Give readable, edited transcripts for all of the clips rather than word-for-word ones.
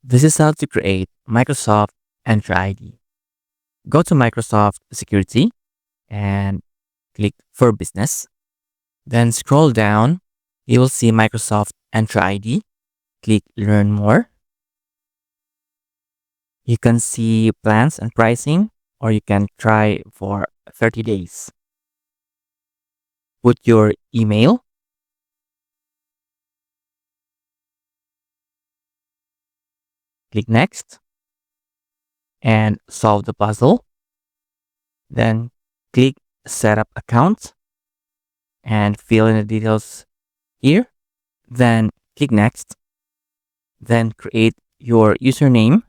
This is how to create Microsoft Entra ID. Go to Microsoft Security and click for Business. Then scroll down. You will see Microsoft Entra ID. Click Learn More. You can see plans and pricing, or you can try for 30 days. Put your email. Click Next and solve the puzzle. Then click Set up account and fill in the details here. Then click Next. Then create your username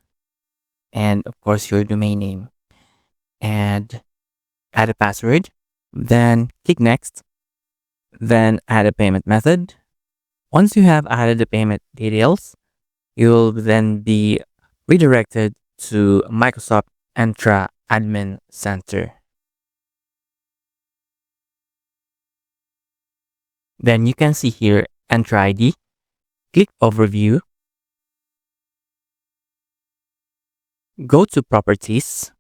and of course your domain name and add a password. Then click Next. Then add a payment method. Once you have added the payment details, you'll then be redirected to Microsoft Entra Admin Center. Then you can see here Entra ID. Click Overview. Go to Properties.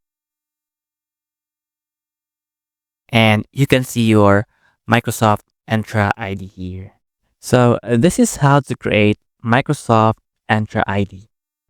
And you can see your Microsoft Entra ID here. So this is how to create Microsoft Entra ID.